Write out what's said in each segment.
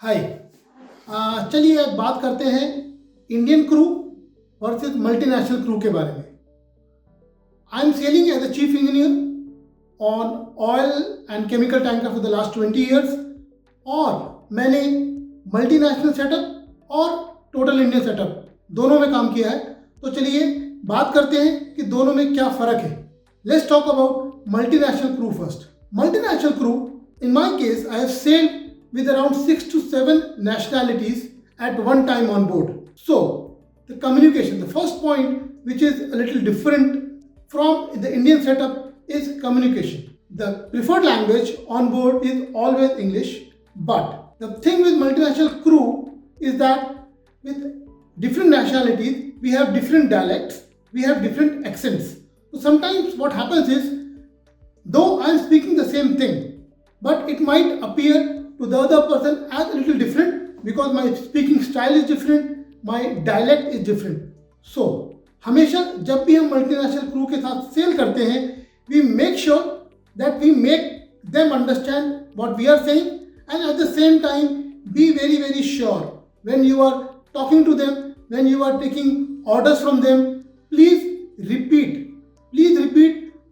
हाय। चलिए आज बात करते हैं Indian crew versus multinational crew के बारे में। I am sailing as a chief engineer on oil and chemical tanker for the last 20 years और मैंने मल्टीनेशनल सेटअप और टोटल इंडियन सेटअप दोनों में काम किया है। तो चलिए बात करते हैं कि दोनों में क्या फ़र्क है। Let's talk about multinational crew first. Multinational crew, in my case, I have sailed with around 6 to 7 nationalities at one time on board. So, the communication, the first point which is a little different from the Indian setup is communication. The preferred language on board is always English, but the thing with multinational crew is that with different nationalities, we have different dialects, we have different accents. So sometimes what happens is, though I am speaking the same thing, but it might appear to the other person as a little different because my speaking style is different, my dialect is different. So, हमेशा जब भी हम multinational crew के साथ cell करते हैं, we make sure that we make them understand what we are saying and at the same time be very very sure when you are talking to them, when you are taking orders from them, please repeat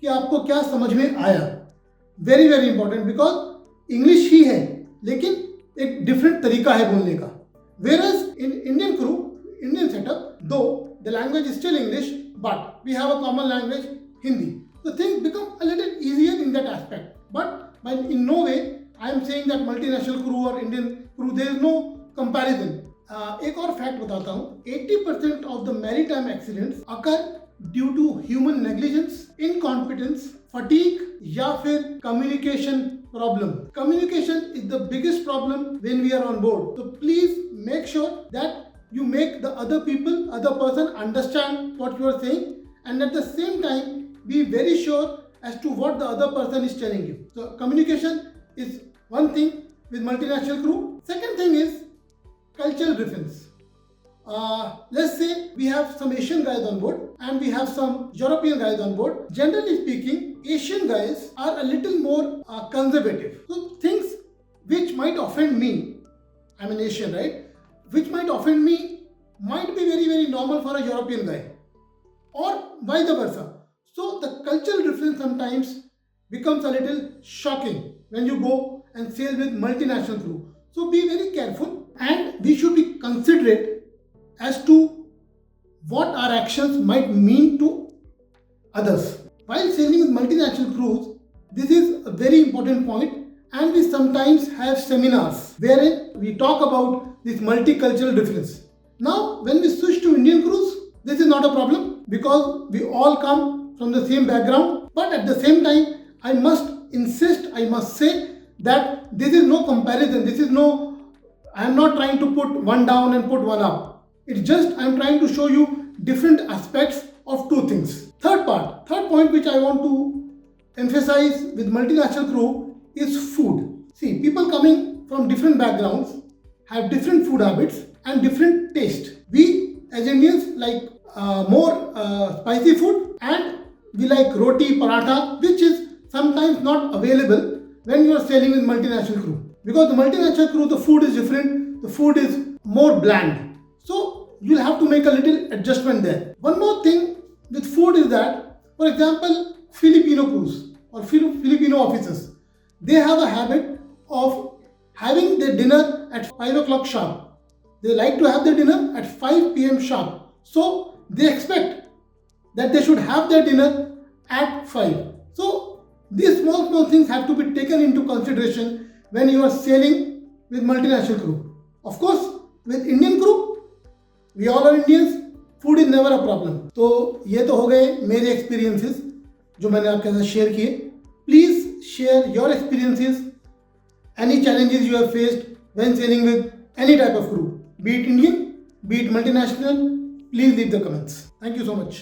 कि आपको क्या समझ में आया। Very very important because English ही है लेकिन एक डिफरेंट तरीका है बोलने का। Whereas in Indian crew, Indian setup, though the language is still English but we have a common language Hindi, तो things become a little easier in that aspect. But in no way I am saying that multinational crew और Indian crew there is no comparison. एक और fact बताता हूँ, 80% of the maritime accidents occur due to human negligence, incompetence, fatigue या फिर communication problem. Communication is the biggest problem when we are on board. So please make sure that you make the other person understand what you are saying and at the same time be very sure as to what the other person is telling you. So communication is one thing with multinational crew. Second thing is cultural difference. Let's say we have some Asian guys on board and we have some European guys on board. Generally speaking, Asian guys are a little more conservative. So things which might offend me, I'm an Asian, right? Which might offend me might be very very normal for a European guy or vice versa. So the cultural difference sometimes becomes a little shocking when you go and sail with multinational crew. So be very careful and we should be considerate as to what our actions might mean to others. While sailing with multinational crews, this is a very important point and we sometimes have seminars wherein we talk about this multicultural difference. Now, when we switch to Indian crews, this is not a problem because we all come from the same background. But at the same time, I must insist, I must say that this is no comparison. I am not trying to put one down and put one up. It's just I am trying to show you different aspects of two things. Third point which I want to emphasize with multinational crew is food. See, people coming from different backgrounds have different food habits and different taste. We as Indians like more spicy food and we like roti, paratha, which is sometimes not available when you are sailing with multinational crew. Because the multinational crew, the food is different, the food is more bland. So you'll have to make a little adjustment there. One more thing with food is that, for example, Filipino crews or Filipino officers, they have a habit of having their dinner at 5 o'clock sharp. They like to have their dinner at 5 p.m. sharp. So they expect that they should have their dinner at 5. So these small things have to be taken into consideration when you are sailing with multinational crew. Of course, with Indian crew, we all are Indians, food is never a problem. तो ये तो हो गए मेरे experiences जो मैंने आपके साथ शेयर किए. Please share your experiences, any challenges you have faced when sailing with any type of crew, be it Indian, be it multinational. Please leave the comments. Thank you so much.